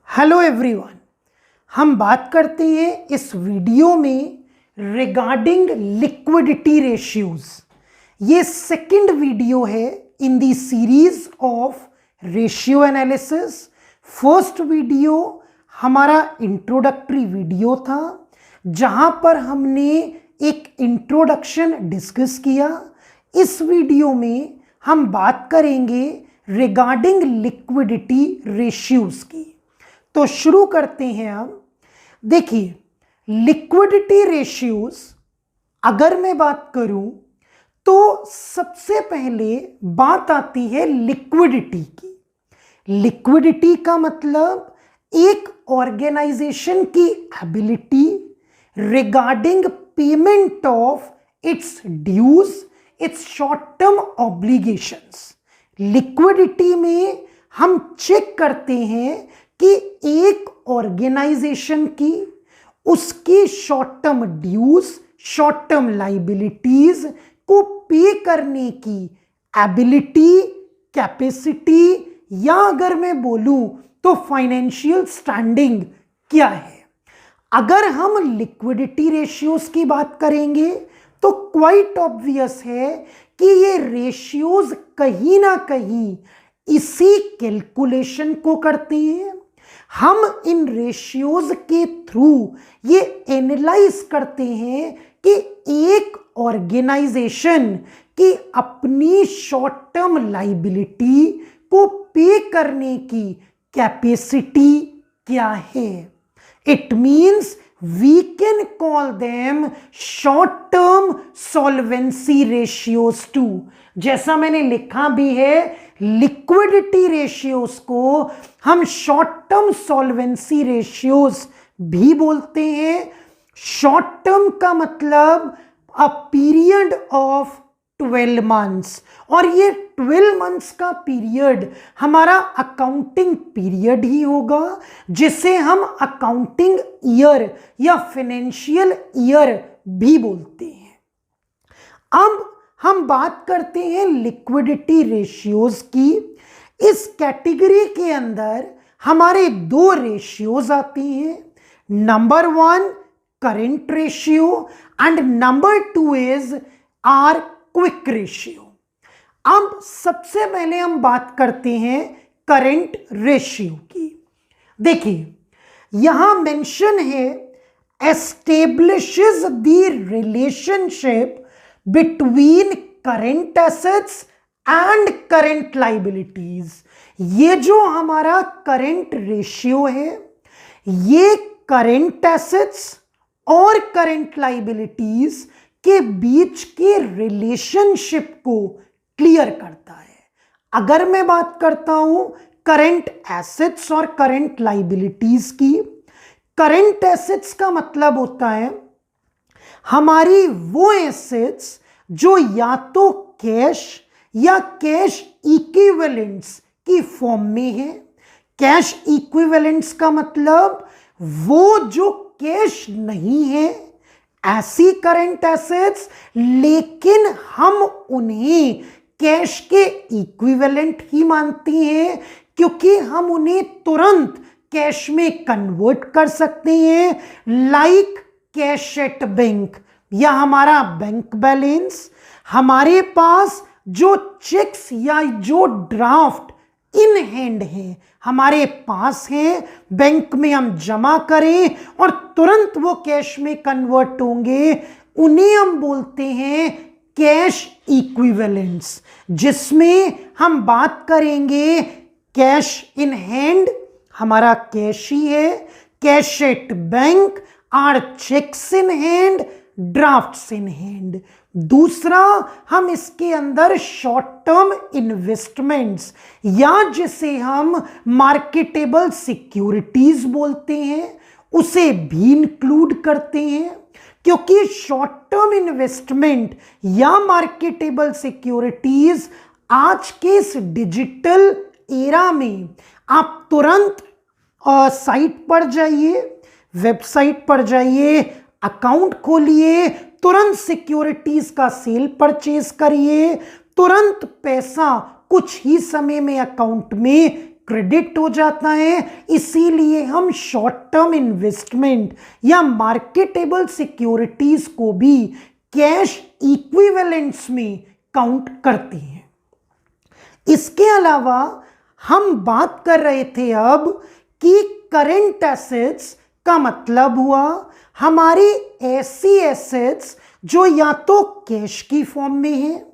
Hello everyone, हम बात करते हैं इस वीडियो में रिगार्डिंग लिक्विडिटी रेशियोज। ये सेकंड वीडियो है in the series of ratio analysis. First video हमारा इंट्रोडक्टरी वीडियो था जहां पर हमने एक इंट्रोडक्शन डिस्कस किया। इस वीडियो में हम बात करेंगे रिगार्डिंग लिक्विडिटी रेशियोज की। तो शुरू करते हैं हम। देखिए, लिक्विडिटी रेशियोज अगर मैं बात करूं तो सबसे पहले बात आती है लिक्विडिटी की। लिक्विडिटी का मतलब एक ऑर्गेनाइजेशन की ability regarding payment of its dues, its short term obligations. Liquidity में हम चेक करते हैं कि एक ऑर्गेनाइजेशन की उसकी short term dues, short term liabilities को पे करने की एबिलिटी, कैपेसिटी या अगर मैं बोलूं तो फाइनेंशियल स्टैंडिंग क्या है। अगर हम लिक्विडिटी रेशियोज की बात करेंगे तो क्वाइट ऑब्वियस है कि ये रेशियोज कहीं ना कहीं इसी कैलकुलेशन को करते हैं। हम इन रेशियोज के थ्रू ये एनालाइज करते हैं कि एक ऑर्गेनाइजेशन की अपनी शॉर्ट टर्म लाइबिलिटी को पे करने की कैपेसिटी क्या है। It means we can call them short term solvency ratios too। जैसा मैंने लिखा भी है, लिक्विडिटी रेशियोज को हम शॉर्ट टर्म सॉल्वेंसी रेशियोज भी बोलते हैं। शॉर्ट टर्म का मतलब अ पीरियड ऑफ 12 मंथ्स, और ये 12 मंथ्स का पीरियड हमारा अकाउंटिंग पीरियड ही होगा, जिसे हम अकाउंटिंग ईयर या फाइनेंशियल ईयर भी बोलते हैं। अब हम बात करते हैं लिक्विडिटी रेशियोज की। इस कैटेगरी के अंदर हमारे दो रेशियोज आती हैं। Number 1 current ratio and number 2 is are quick ratio. अब सबसे पहले हम बात करते हैं करंट रेशियो की। देखिए, यहां मेंशन है establishes the relationship between current assets and current liabilities. ये जो हमारा करंट रेशियो है, ये करंट एसेट्स और करंट लाइबिलिटीज के बीच के रिलेशनशिप को क्लियर करता है। अगर मैं बात करता हूं करंट एसेट्स और करंट लाइबिलिटीज की, करंट एसेट्स का मतलब होता है हमारी वो एसेट्स जो या तो कैश या कैश इक्विवेलेंट्स की फॉर्म में है। कैश इक्विवेलेंट्स का मतलब वो जो कैश नहीं है, ऐसी करंट एसेट्स, लेकिन हम उन्हें कैश के इक्विवेलेंट ही मानते हैं क्योंकि हम उन्हें तुरंत कैश में कन्वर्ट कर सकते हैं। लाइक कैश एट बैंक या हमारा बैंक बैलेंस। हमारे पास जो चेक्स या जो ड्राफ्ट इन हैंड है हमारे पास है, बैंक में हम जमा करें और तुरंत वो कैश में कन्वर्ट होंगे, उन्हें हम बोलते हैं कैश इक्विवेलेंट्स। जिसमें हम बात करेंगे कैश इन हैंड, हमारा कैश ही है। Cash at bank or cheques in hand, drafts in hand. दूसरा, हम इसके अंदर शॉर्ट टर्म इन्वेस्टमेंट्स या जिसे हम मार्केटेबल सिक्योरिटीज बोलते हैं, उसे भी इंक्लूड करते हैं, क्योंकि शॉर्ट टर्म इन्वेस्टमेंट या मार्केटेबल सिक्योरिटीज आज के इस डिजिटल एरा में आप तुरंत साइट पर जाइए, वेबसाइट पर जाइए, अकाउंट खोलिए, तुरंत सिक्योरिटीज का सेल परचेज करिए, तुरंत पैसा कुछ ही समय में अकाउंट में क्रेडिट हो जाता है, इसीलिए हम शॉर्ट टर्म इन्वेस्टमेंट या मार्केटेबल सिक्योरिटीज को भी कैश इक्विवेलेंट्स में काउंट करते हैं। इसके अलावा हम बात कर रहे थे अब कि करेंट एसेट्स का मतलब हुआ हमारी ऐसी एसेट्स जो या तो कैश की फॉर्म में है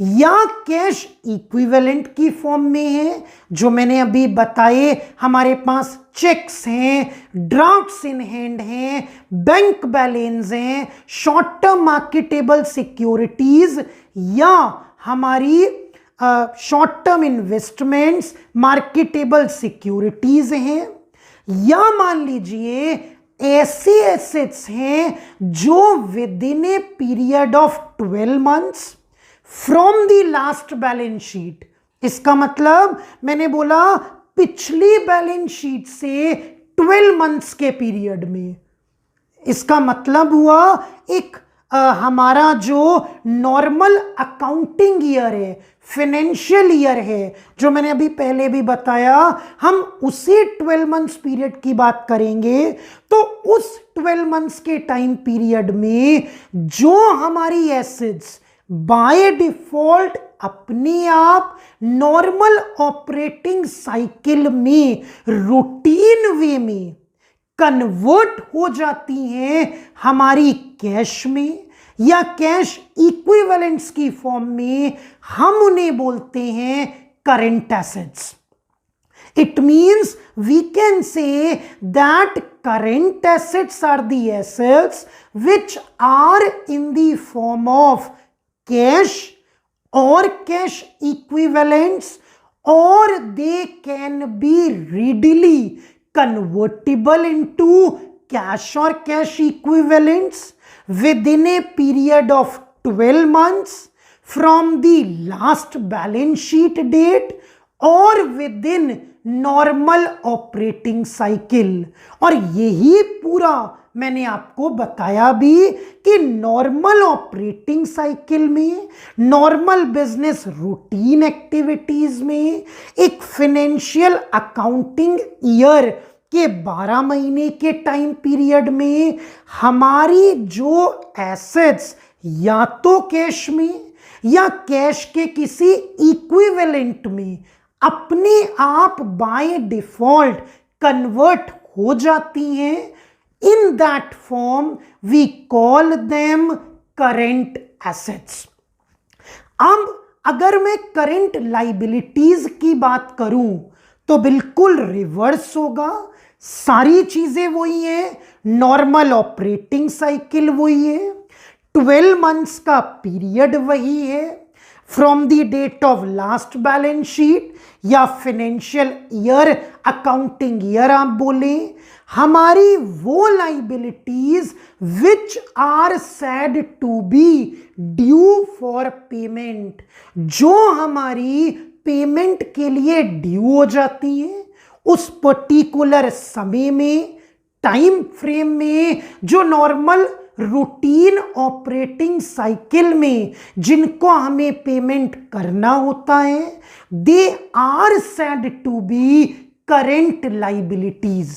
या कैश इक्विवेलेंट की फॉर्म में है, जो मैंने अभी बताए हमारे पास चेक्स हैं, ड्राफ्ट्स इन हैंड हैं, बैंक बैलेंस हैं, शॉर्ट टर्म मार्केटेबल सिक्योरिटीज या हमारी short term investments marketable securities हैं, या मान लीजिए ऐसी एसेट्स हैं जो with in a period of 12 months from the last balance sheet. इसका मतलब मैंने बोला पिछली बैलेंस शीट से 12 मंथ्स के पीरियड में। इसका मतलब हुआ एक हमारा जो नॉर्मल अकाउंटिंग ईयर है, फाइनेंशियल ईयर है, जो मैंने अभी पहले भी बताया, हम उसी 12 मंथ्स पीरियड की बात करेंगे। तो उस 12 मंथ्स के टाइम पीरियड में जो हमारी एसेट्स बाय डिफॉल्ट अपने आप नॉर्मल ऑपरेटिंग साइकिल में रूटीन वे में कन्वर्ट हो जाती हैं हमारी कैश में या कैश इक्विवेलेंट्स की फॉर्म में, हम उन्हें बोलते हैं current assets. It means we can say that current assets are the assets which are in the form of cash or cash equivalents, or they can be readily convertible into cash or cash equivalents within a period of 12 months from the last balance sheet date or within normal operating cycle. और यही पूरा मैंने आपको बताया भी कि normal operating cycle में, normal business routine activities में, एक फाइनेंशियल अकाउंटिंग ईयर के 12 महीने के टाइम पीरियड में हमारी जो एसेट्स या तो कैश में या कैश के किसी इक्विवेलेंट में अपने आप बाय डिफॉल्ट कन्वर्ट हो जाती हैं, in that form we call them current assets. अब अगर मैं करेंट लाइबिलिटीज की बात करूं तो बिल्कुल रिवर्स होगा। सारी चीजें वही है, नॉर्मल ऑपरेटिंग साइकिल वही है, 12 मंथ्स का पीरियड वही है from the date of last balance sheet या फाइनेंशियल ईयर, अकाउंटिंग ईयर आप बोले। हमारी वो liabilities which are said to be due for payment, जो हमारी पेमेंट के लिए ड्यू हो जाती है उस पर्टिकुलर समय में, टाइम फ्रेम में, जो नॉर्मल रूटीन ऑपरेटिंग साइकिल में जिनको हमें पेमेंट करना होता है, they are said to be current liabilities.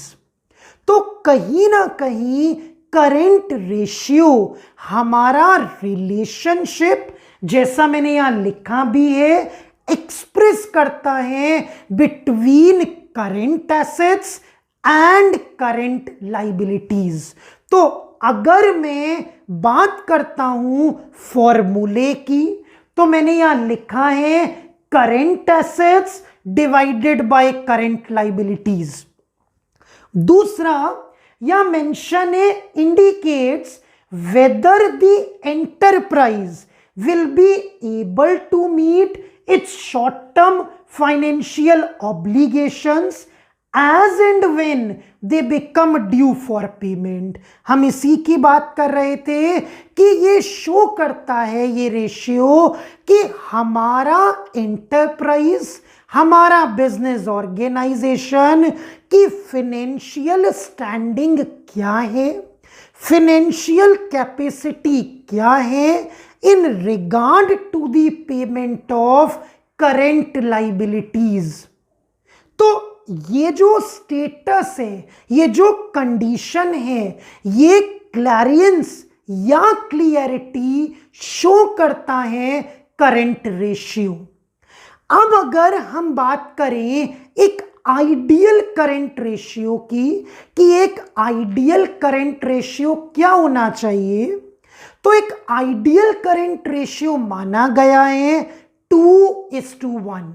तो कहीं ना कहीं करेंट रेशियो हमारा रिलेशनशिप, जैसा मैंने यहां लिखा भी है, एक्सप्रेस करता है between current assets and current liabilities. तो अगर मैं बात करता हूं फॉर्मूले की, तो मैंने यहां लिखा है current assets divided by current liabilities. दूसरा यह मेंशन है indicates whether the enterprise will be able to meet its short term financial obligations as and when they become due for payment। हम इसी की बात कर रहे थे कि ये शो करता है ये रेशियो कि हमारा एंटरप्राइज, हमारा बिजनेस ऑर्गेनाइजेशन की फाइनेंशियल स्टैंडिंग क्या है, फाइनेंशियल कैपेसिटी क्या है in regard to the payment of current liabilities. तो ये जो स्टेटस है, ये जो कंडीशन है, ये क्लैरियंस या क्लियरिटी शो करता है करंट रेशियो। अब अगर हम बात करें एक आइडियल करंट रेशियो की, कि एक आइडियल करंट रेशियो क्या होना चाहिए, तो एक आइडियल करंट रेशियो माना गया है 2:1।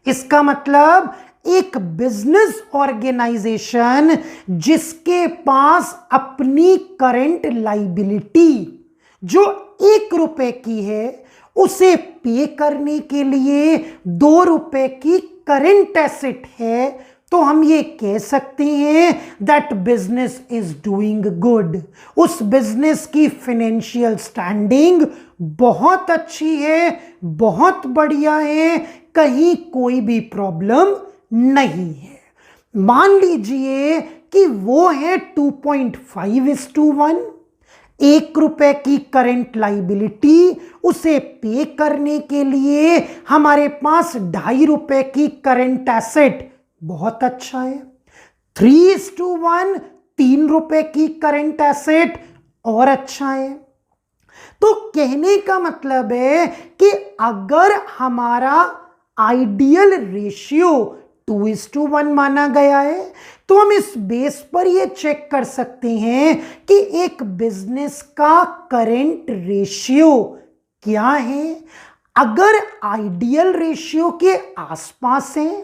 इसका मतलब एक बिजनेस ऑर्गेनाइजेशन जिसके पास अपनी करंट लाइबिलिटी जो 1 रुपए की है, उसे पे करने के लिए 2 रुपए की करंट एसेट है, तो हम ये कह सकते हैं that business is doing good. उस बिजनेस की फाइनेंशियल स्टैंडिंग बहुत अच्छी है, बहुत बढ़िया है, कहीं कोई भी प्रॉब्लम नहीं है। मान लीजिए कि वो है 2.5:1, 1 रुपए की करंट लाइबिलिटी, उसे पे करने के लिए हमारे पास 2.5 रुपए की करंट एसेट, बहुत अच्छा है। 3:1, 3 रुपए की करंट एसेट, और अच्छा है। तो कहने का मतलब है कि अगर हमारा आइडियल रेशियो 2:1 माना गया है, तो हम इस बेस पर यह चेक कर सकते हैं कि एक बिजनेस का करंट रेशियो क्या है। अगर आइडियल रेशियो के आसपास है,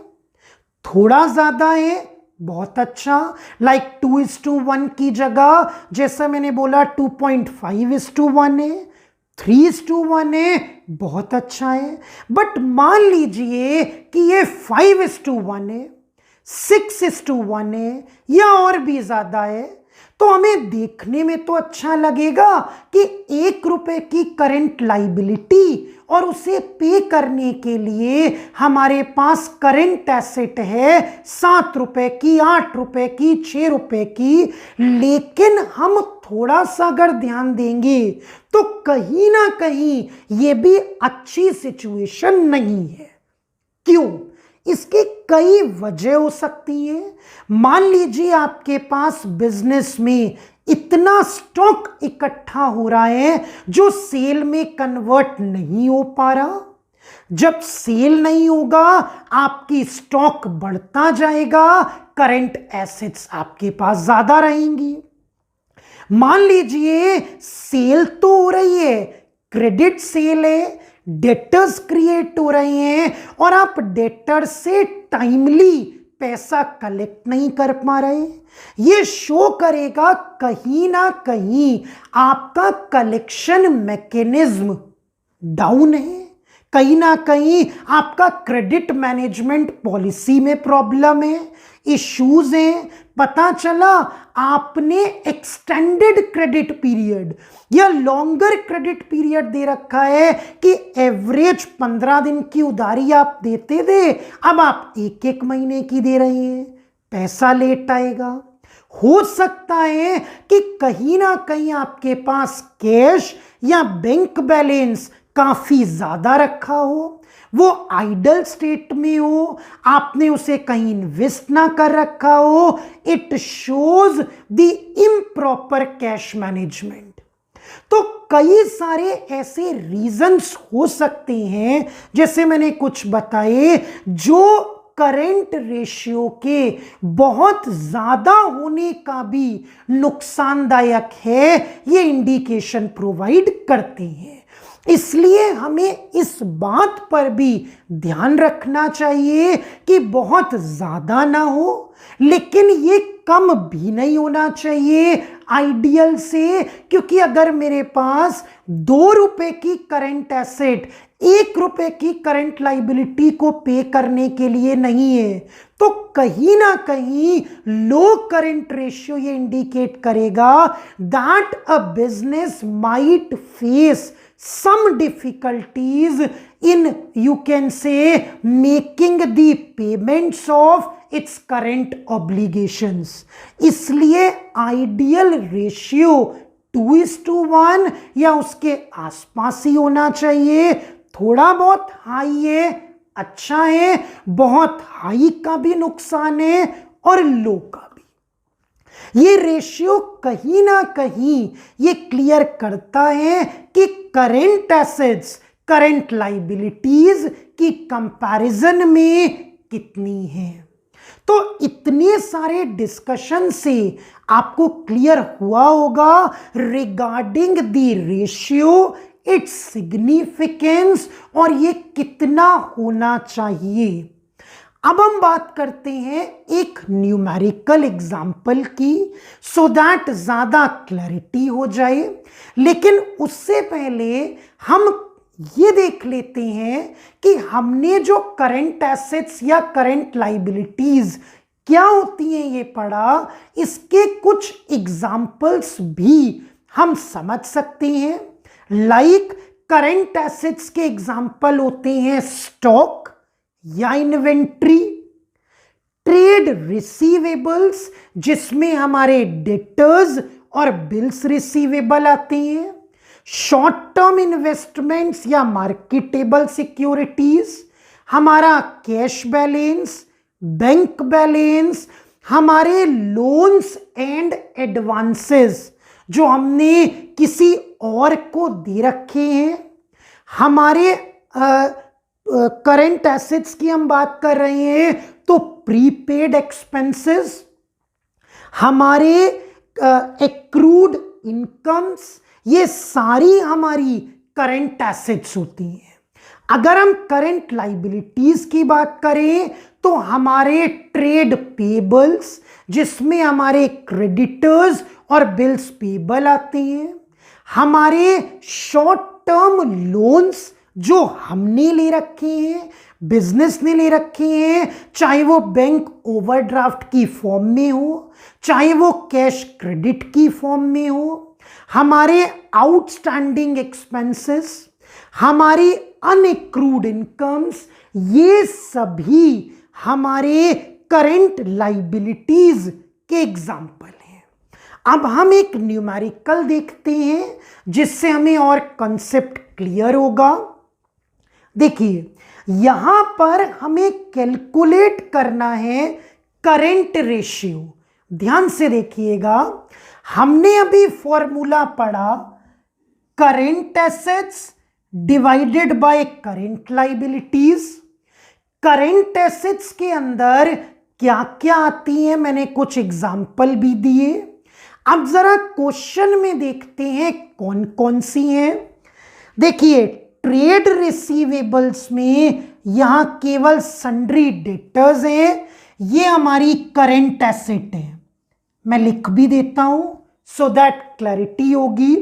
थोड़ा ज्यादा है, बहुत अच्छा, लाइक 2:1 की जगह जैसा मैंने बोला 2.5:1 है, 3:1 है, बहुत अच्छा है। बट मान लीजिए कि ये 5:1 है, 6:1 है, या और भी ज्यादा है, तो हमें देखने में तो अच्छा लगेगा कि 1 रुपए की करंट लाइबिलिटी और उसे पे करने के लिए हमारे पास करंट एसेट है 7 रुपए की, 8 रुपए की, 6 रुपए की। लेकिन हम थोड़ा सा अगर ध्यान देंगे तो कहीं ना कहीं ये भी अच्छी सिचुएशन नहीं है। क्यों? इसकी कई वजह हो सकती है। मान लीजिए आपके पास बिजनेस में इतना स्टॉक इकट्ठा हो रहा है जो सेल में कन्वर्ट नहीं हो पा रहा। जब सेल नहीं होगा, आपकी स्टॉक बढ़ता जाएगा, करंट एसेट्स आपके पास ज्यादा रहेंगी। मान लीजिए सेल तो हो रही है, क्रेडिट सेल है, डेटर्स क्रिएट हो रहे हैं, और आप डेटर से टाइमली पैसा कलेक्ट नहीं कर पा रहे। ये शो करेगा कहीं ना कहीं आपका कलेक्शन मैकेनिज्म डाउन है, कहीं ना कहीं आपका क्रेडिट मैनेजमेंट पॉलिसी में प्रॉब्लम है, इश्यूज हैं। पता चला आपने एक्सटेंडेड क्रेडिट पीरियड या लॉन्गर क्रेडिट पीरियड दे रखा है कि एवरेज 15 दिन की उधारी आप देते थे, अब आप 1-1 महीने की दे रहे हैं, पैसा लेट आएगा। हो सकता है कि कहीं ना कहीं आपके पास कैश या बैंक बैलेंस काफी ज्यादा रखा हो, वो आइडल स्टेट में हो, आपने उसे कहीं इन्वेस्ट ना कर रखा हो। It shows the improper cash management. तो कई सारे ऐसे रीजंस हो सकते हैं, जैसे मैंने कुछ बताए, जो करंट रेशियो के बहुत ज्यादा होने का भी नुकसानदायक है, ये इंडिकेशन प्रोवाइड करते हैं। इसलिए हमें इस बात पर भी ध्यान रखना चाहिए कि बहुत ज्यादा ना हो, लेकिन ये कम भी नहीं होना चाहिए आइडियल से। क्योंकि अगर मेरे पास 2 रुपए की करंट एसेट 1 रुपए की करंट लाइबिलिटी को पे करने के लिए नहीं है, तो कहीं ना कहीं लो करंट रेशियो ये इंडिकेट करेगा that a business might face some difficulties in, you can say, making the payments of its current obligations. इसलिए आइडियल रेशियो 2:1 या उसके आसपास ही होना चाहिए। थोड़ा बहुत हाई है, अच्छा है, बहुत हाई का भी नुकसान है और लो का भी। ये रेशियो कहीं ना कहीं ये क्लियर करता है कि करेंट एसेट्स करंट लाइबिलिटीज की कंपैरिजन में कितनी है। तो इतने सारे डिस्कशन से आपको क्लियर हुआ होगा regarding the ratio, its significance और ये कितना होना चाहिए। अब हम बात करते हैं एक न्यूमेरिकल एग्जाम्पल की, सो दैट ज्यादा क्लैरिटी हो जाए। लेकिन उससे पहले हम ये देख लेते हैं कि हमने जो करंट एसेट्स या करंट लाइबिलिटीज क्या होती हैं ये पढ़ा, इसके कुछ एग्जाम्पल्स भी हम समझ सकते हैं। लाइक करंट एसेट्स के एग्जाम्पल होते हैं स्टॉक या इन्वेंट्री, ट्रेड रिसीवेबल्स जिसमें हमारे डेटर्स और बिल्स रिसीवेबल आते हैं, शॉर्ट टर्म इन्वेस्टमेंट्स या मार्केटेबल सिक्योरिटीज, हमारा कैश बैलेंस, बैंक बैलेंस, हमारे लोन्स एंड एडवांसेस जो हमने किसी और को दे रखे हैं, हमारे करंट एसेट्स की हम बात कर रहे हैं तो प्रीपेड एक्सपेंसेस, हमारे एक्रूड इनकम्स, ये सारी हमारी करंट एसेट्स होती हैं। अगर हम करंट लाइबिलिटीज की बात करें तो हमारे ट्रेड पेबल्स जिसमें हमारे क्रेडिटर्स और बिल्स पेबल आते हैं, हमारे शॉर्ट टर्म लोन्स जो हमने ले रखे हैं, बिजनेस ने ले रखे हैं, चाहे वो बैंक ओवरड्राफ्ट की फॉर्म में हो, चाहे वो कैश क्रेडिट की फॉर्म में हो, हमारे आउटस्टैंडिंग एक्सपेंसेस, हमारी अनएक्रूड इनकम्स, ये सभी हमारे करंट लाइबिलिटीज के एग्जाम्पल हैं। अब हम एक न्यूमेरिकल देखते हैं जिससे हमें और कॉन्सेप्ट क्लियर होगा। देखिए यहां पर हमें कैलकुलेट करना है करंट रेशियो। ध्यान से देखिएगा, हमने अभी फॉर्मूला पढ़ा current assets divided by current liabilities. Current assets के अंदर क्या क्या आती हैं मैंने कुछ एग्जाम्पल भी दिए। अब जरा क्वेश्चन में देखते हैं कौन कौन सी हैं। देखिए ट्रेड रिसीवेबल्स में यहां केवल सन्ड्री डेटर्स हैं, ये हमारी करंट एसेट है। मैं लिख भी देता हूं सो दैट क्लैरिटी होगी।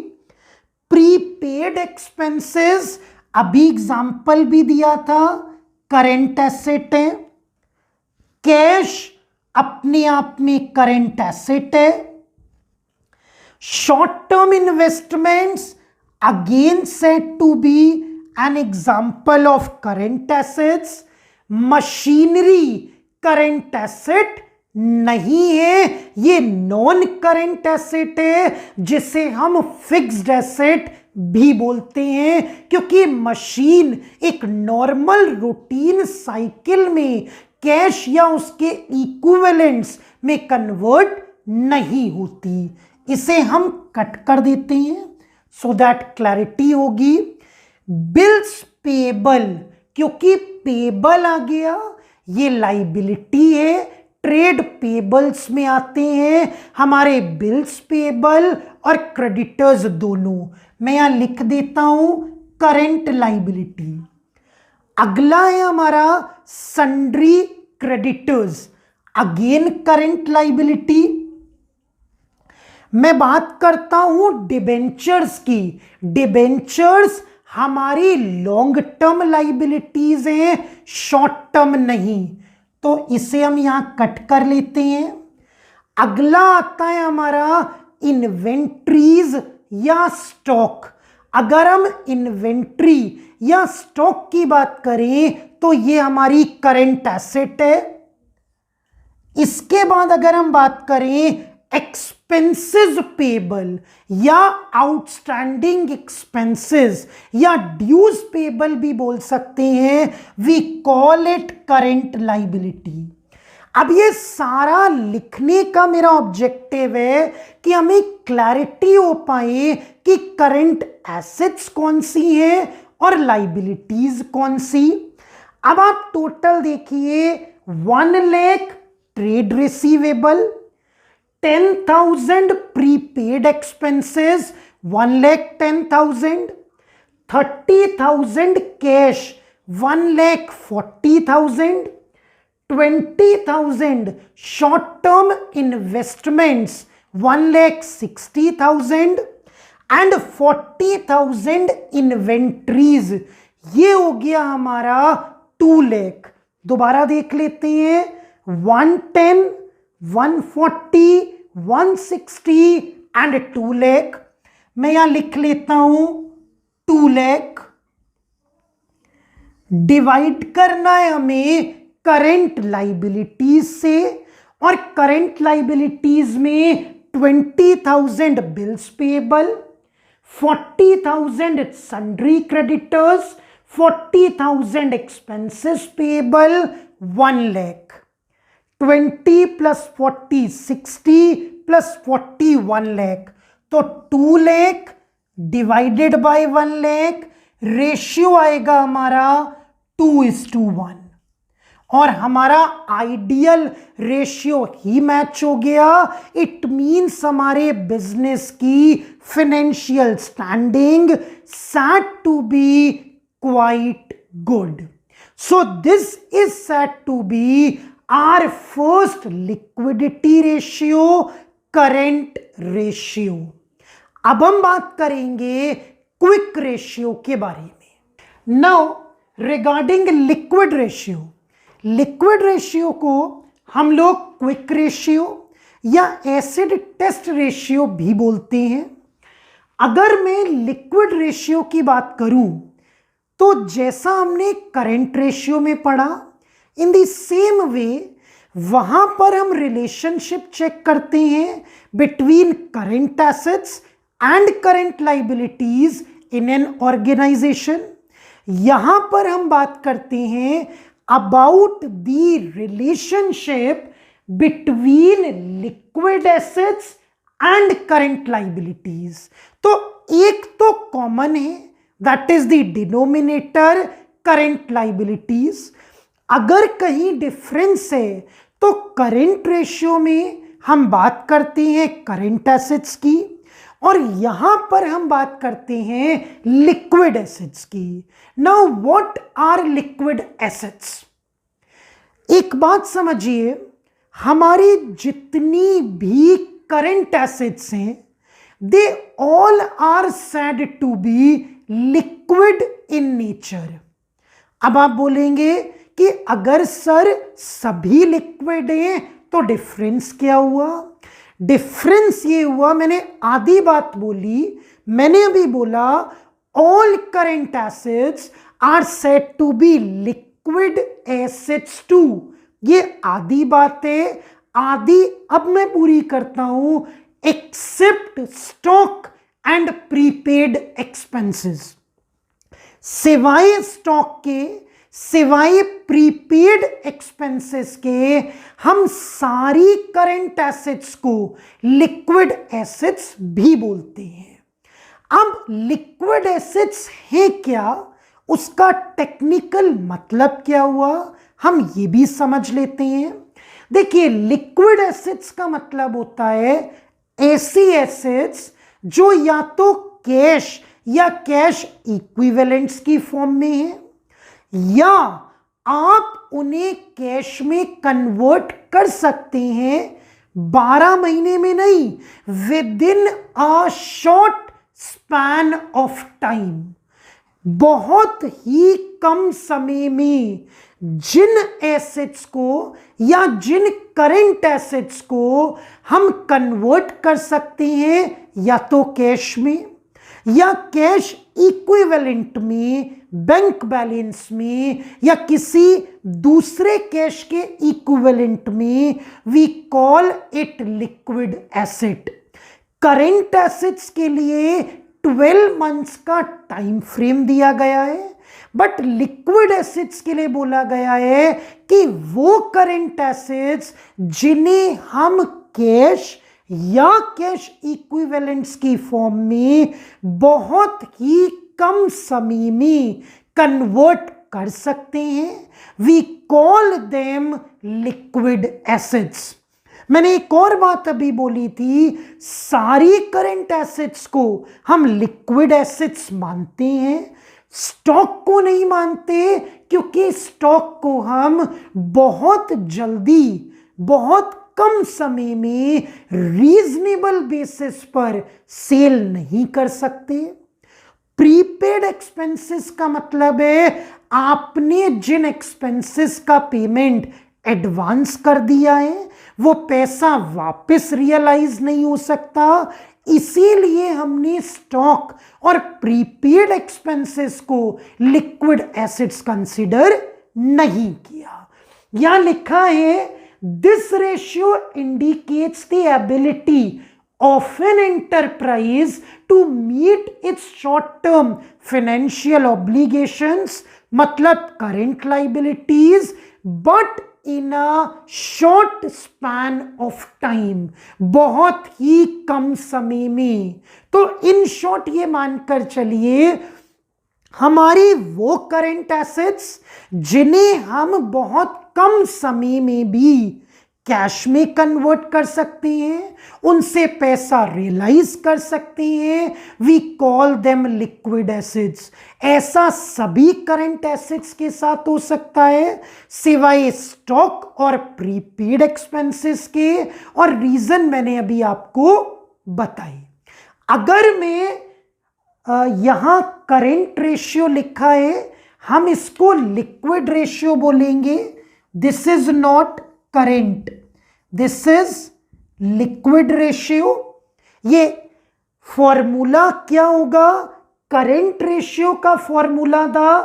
प्रीपेड एक्सपेंसेस अभी एग्जाम्पल भी दिया था, करंट एसेट है। कैश अपने आप में करंट एसेट है। Short term investments again said to be an example of current assets. Machinery current asset नहीं है, ये नॉन करंट एसेट है जिसे हम फिक्स्ड एसेट भी बोलते हैं, क्योंकि मशीन एक नॉर्मल रूटीन साइकिल में कैश या उसके इक्विवेलेंट्स में कन्वर्ट नहीं होती। इसे हम कट कर देते हैं सो दैट क्लैरिटी होगी। बिल्स पेबल, क्योंकि पेबल आ गया, ये लाइबिलिटी है, ट्रेड पेबल्स में आते हैं हमारे बिल्स पेबल और क्रेडिटर्स दोनों। मैं यहां लिख देता हूं करंट लाइबिलिटी। अगला है हमारा sundry creditors, again current liability. मैं बात करता हूं डिबेंचर्स की। डिबेंचर्स हमारी लॉन्ग टर्म लाइबिलिटीज हैं, शॉर्ट टर्म नहीं, तो इसे हम यहां कट कर लेते हैं। अगला आता है हमारा इन्वेंट्रीज या स्टॉक। अगर हम इन्वेंट्री या स्टॉक की बात करें तो ये हमारी करंट एसेट है। इसके बाद अगर हम बात करें एक्सपेंसेस पेबल या आउटस्टैंडिंग एक्सपेंसेस या ड्यूज पेबल भी बोल सकते हैं, we call it current liability. अब ये सारा लिखने का मेरा ऑब्जेक्टिव है कि हमें क्लैरिटी हो पाए कि करंट एसेट्स कौन सी हैं और लाइबिलिटीज कौन सी। अब आप टोटल देखिए, 1 lakh trade receivable, 10,000 prepaid expenses, 1,10,000, 30,000 cash, 1,40,000, 20,000 short term investments, 1,60,000 and 40,000 inventories. ये हो गया हमारा 2 लाख। दोबारा देख लेते हैं, 110, 140, 160 एंड 2 लाख। मैं यहां लिख लेता हूं 2 लाख। डिवाइड करना है हमें करंट लाइबिलिटीज से, और करंट लाइबिलिटीज में 20,000 bills payable, 40,000 sundry creditors, 40,000 expenses payable, 1 lakh. 20 plus 40 60 plus 40 1 lakh, तो 2 lakh divided by 1 lakh, ratio आएगा हमारा 2:1, और हमारा आइडियल रेशियो ही मैच हो गया। इट मींस हमारे बिजनेस की financial standing set to be quite good. So this is set to be our first liquidity ratio, current ratio. अब हम बात करेंगे क्विक रेशियो के बारे में। Now regarding liquid ratio, liquid ratio को हम लोग क्विक रेशियो या एसिड टेस्ट रेशियो भी बोलते हैं। अगर मैं लिक्विड रेशियो की बात करूं तो जैसा हमने करंट रेशियो में पढ़ा, इन द सेम वे वहां पर हम रिलेशनशिप चेक करते हैं between current assets and current liabilities in an organisation. यहां पर हम बात करते हैं about the relationship between liquid assets and current liabilities. तो एक तो कॉमन है, that is the denominator, current liabilities. अगर कहीं डिफरेंस है तो करंट रेशियो में हम बात करते हैं करंट एसेट्स की, और यहां पर हम बात करते हैं लिक्विड एसेट्स की। Now what are liquid assets? एक बात समझिए, हमारी जितनी भी करंट एसेट्स हैं, they all are said to be liquid in nature. अब आप बोलेंगे कि अगर सर सभी लिक्विड हैं तो डिफरेंस क्या हुआ? डिफरेंस ये हुआ, मैंने आधी बात बोली, मैंने अभी बोला all current assets are said to be liquid assets too. ये आधी बात है, आधी अब मैं पूरी करता हूं, except stock and prepaid expenses. सिवाय स्टॉक के, सिवाय प्रीपेड एक्सपेंसेस के, हम सारी करंट एसेट्स को लिक्विड एसेट्स भी बोलते हैं। अब लिक्विड एसेट्स है क्या, उसका टेक्निकल मतलब क्या हुआ, हम ये भी समझ लेते हैं। देखिए, लिक्विड एसेट्स का मतलब होता है ऐसी एसेट्स जो या तो कैश या कैश इक्विवेलेंट्स की फॉर्म में है, या आप उन्हें कैश में कन्वर्ट कर सकते हैं 12 महीने में नहीं, with in a short span of time. बहुत ही कम समय में जिन एसेट्स को या जिन करंट एसेट्स को हम कन्वर्ट कर सकते हैं या तो कैश में, या कैश इक्विवेलेंट में, बैंक बैलेंस में, या किसी दूसरे कैश के इक्विवेलेंट में, we call it liquid asset. Current assets के लिए 12 मंथ्स का टाइम फ्रेम दिया गया है, बट लिक्विड एसेट्स के लिए बोला गया है कि वो करेंट एसेट्स जिन्हें हम कैश या कैश इक्विवेलेंट्स की फॉर्म में बहुत ही कम समय में कन्वर्ट कर सकते हैं, we call them liquid assets. मैंने एक और बात अभी बोली थी, सारी करंट एसेट्स को हम लिक्विड एसेट्स मानते हैं, स्टॉक को नहीं मानते, क्योंकि स्टॉक को हम बहुत जल्दी, बहुत कम समय में रीजनेबल बेसिस पर सेल नहीं कर सकते। प्रीपेड एक्सपेंसेस का मतलब है आपने जिन एक्सपेंसेस का पेमेंट एडवांस कर दिया है वो पैसा वापस रियलाइज नहीं हो सकता, इसीलिए हमने स्टॉक और प्रीपेड एक्सपेंसेस को लिक्विड एसेट्स कंसीडर नहीं किया। यहां लिखा है this ratio indicates the ability of an enterprise to meet its short-term financial obligations, मतलब current liabilities, but in a short span of time, बहुत ही कम समय में। तो इन शॉर्ट ये मानकर चलिए हमारी वो करंट एसेट्स जिन्हें हम बहुत कम समय में भी कैश में कन्वर्ट कर सकते हैं, उनसे पैसा रियलाइज कर सकते हैं, we call them liquid assets. ऐसा सभी करंट एसेट्स के साथ हो सकता है सिवाय स्टॉक और प्रीपेड एक्सपेंसेस के, और रीजन मैंने अभी आपको बताई। अगर मैं यहां करंट रेशियो लिखा है, हम इसको लिक्विड रेशियो बोलेंगे। This is not current, this is liquid ratio. ये फॉर्मूला क्या होगा? करंट रेशियो का फॉर्मूला था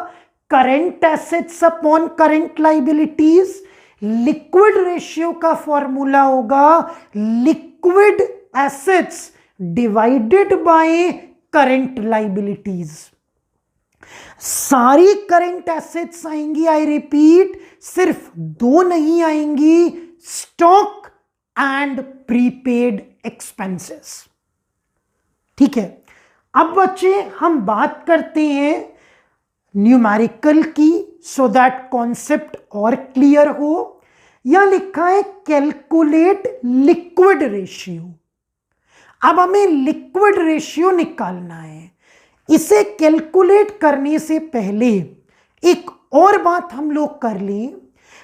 current assets upon current liabilities. Liquid ratio का फॉर्मूला होगा liquid assets divided by current liabilities. सारी करंट एसेट्स आएंगी, आई रिपीट, सिर्फ दो नहीं आएंगी, स्टॉक एंड प्रीपेड एक्सपेंसेस। ठीक है, अब बच्चे हम बात करते हैं न्यूमेरिकल की, सो दैट कॉन्सेप्ट और क्लियर हो। यहां लिखा है कैलकुलेट लिक्विड रेशियो। अब हमें लिक्विड रेशियो निकालना है। इसे कैलकुलेट करने से पहले एक और बात हम लोग कर लें।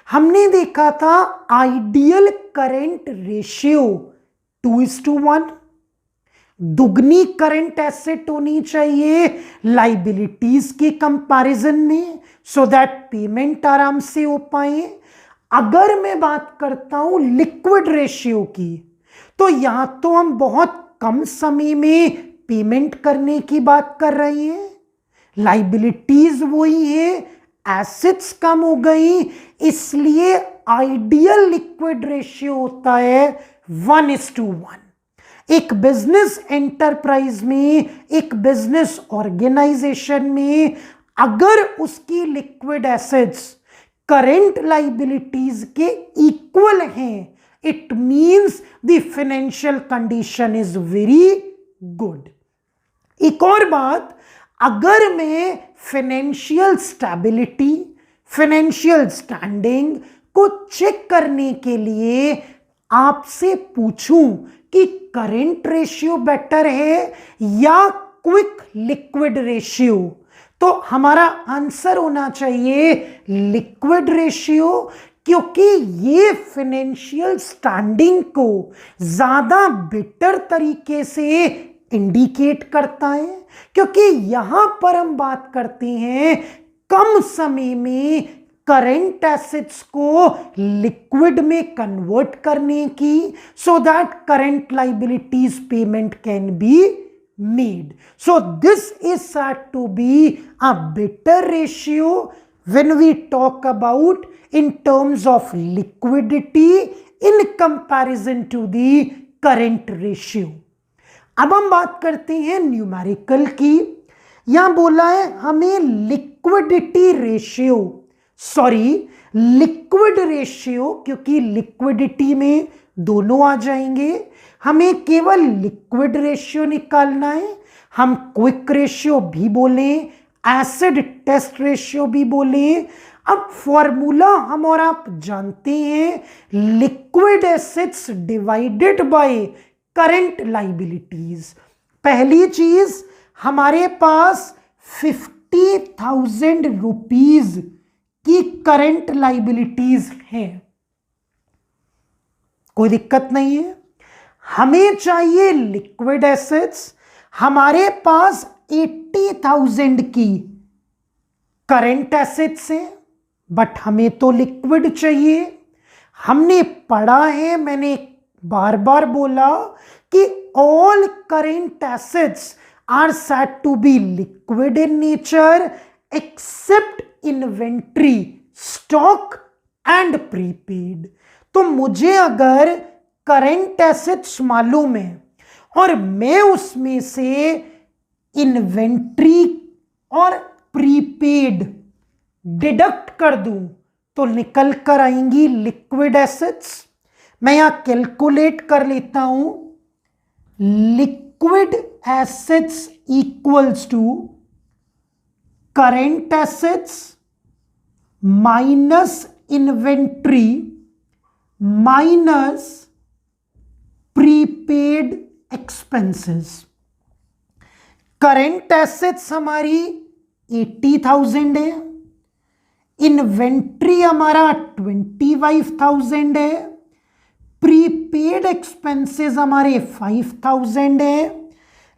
हमने देखा था आइडियल करंट रेशियो 2:1, दुगनी करंट एसेट होनी चाहिए लाइबिलिटीज के कंपैरिजन में, सो दैट पेमेंट आराम से हो पाए। अगर मैं बात करता हूं लिक्विड रेशियो की, तो यहां तो हम बहुत कम समय में पेमेंट करने की बात कर रहे हैं, लाइबिलिटीज वही है, एसेट्स कम हो गई, इसलिए आइडियल लिक्विड रेशियो होता है 1:1। एक बिजनेस एंटरप्राइज में, एक बिजनेस ऑर्गेनाइजेशन में अगर उसकी लिक्विड एसेट्स करंट लाइबिलिटीज के इक्वल हैं, it means the financial condition is very good. एक और बात, अगर मैं फाइनेंशियल स्टेबिलिटी, फाइनेंशियल स्टैंडिंग को चेक करने के लिए आपसे पूछूं कि करंट रेशियो बेटर है या क्विक लिक्विड रेशियो, तो हमारा आंसर होना चाहिए लिक्विड रेशियो, क्योंकि ये फाइनेंशियल स्टैंडिंग को ज्यादा बेटर तरीके से इंडिकेट करता है, क्योंकि यहां पर हम बात करते हैं कम समय में करंट एसेट्स को लिक्विड में कन्वर्ट करने की, so that current liabilities payment can be made. So this is said to be a better ratio when we talk about in terms of liquidity in comparison to the current ratio. अब हम बात करते हैं numerical की. यहां बोला है हमें लिक्विडिटी रेशियो, लिक्विड रेशियो, क्योंकि लिक्विडिटी में दोनों आ जाएंगे. हमें केवल लिक्विड रेशियो निकालना है. हम क्विक रेशियो भी बोले, एसिड टेस्ट रेशियो भी बोले. अब फॉर्मूला हम और आप जानते हैं, liquid assets divided by current liabilities. पहली चीज, हमारे पास 50,000 रुपीज की करंट लाइबिलिटीज हैं. कोई दिक्कत नहीं है. हमें चाहिए लिक्विड एसेट्स. हमारे पास 80,000 की करंट एसेट्स हैं, बट हमें तो लिक्विड चाहिए. हमने पढ़ा है, मैंने बार बार बोला कि all current assets are said to be liquid in nature except inventory, stock and prepaid. तो मुझे अगर करंट एसेट्स मालूम है और मैं उसमें से इन्वेंट्री और प्रीपेड डिडक्ट कर दूं तो निकल कर आएंगी लिक्विड एसेट्स. मैं यहां कैलकुलेट कर लेता हूं. Liquid assets equals to current assets minus inventory minus prepaid expenses. Current assets हमारी 80,000 है, इन्वेंट्री हमारा 25,000 है, प्रीपेड एक्सपेंसेस हमारे 5,000 है,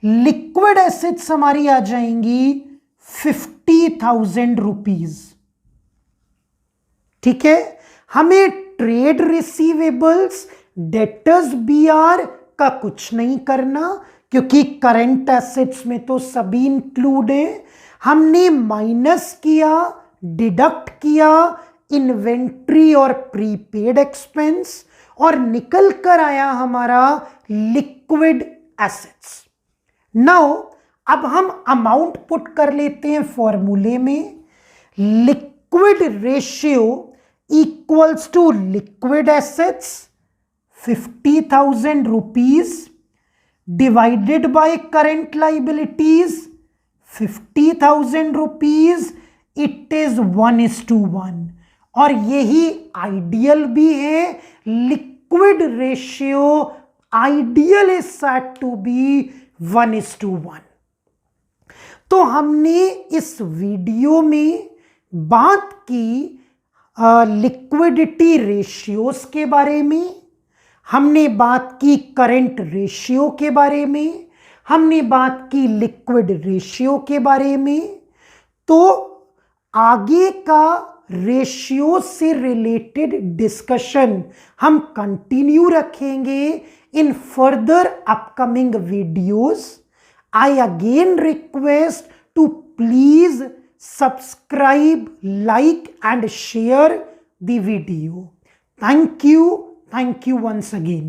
लिक्विड एसेट्स हमारी आ जाएंगी 50,000 रुपीज. ठीक है. हमें ट्रेड रिसीवेबल्स, डेटर्स बीआर का कुछ नहीं करना, क्योंकि करंट एसेट्स में तो सभी इंक्लूड है. हमने माइनस किया, डिडक्ट किया इन्वेंट्री और प्रीपेड एक्सपेंस, और निकल कर आया हमारा लिक्विड एसेट्स. नाउ अब हम अमाउंट पुट कर लेते हैं फॉर्मूले में. Liquid ratio equals to liquid assets 50,000 rupees divided by current liabilities 50,000 rupees. It is 1:1 और यही आइडियल भी है. Liquid ratio ideal is said to be 1:1. तो हमने इस वीडियो में बात की लिक्विडिटी रेशियोज के बारे में, हमने बात की करंट रेशियो के बारे में, हमने बात की लिक्विड रेशियो के बारे में. तो आगे का रेशियो से रिलेटेड डिस्कशन हम कंटिन्यू रखेंगे in further upcoming videos. I again request to please subscribe, like and share the video. Thank you once again.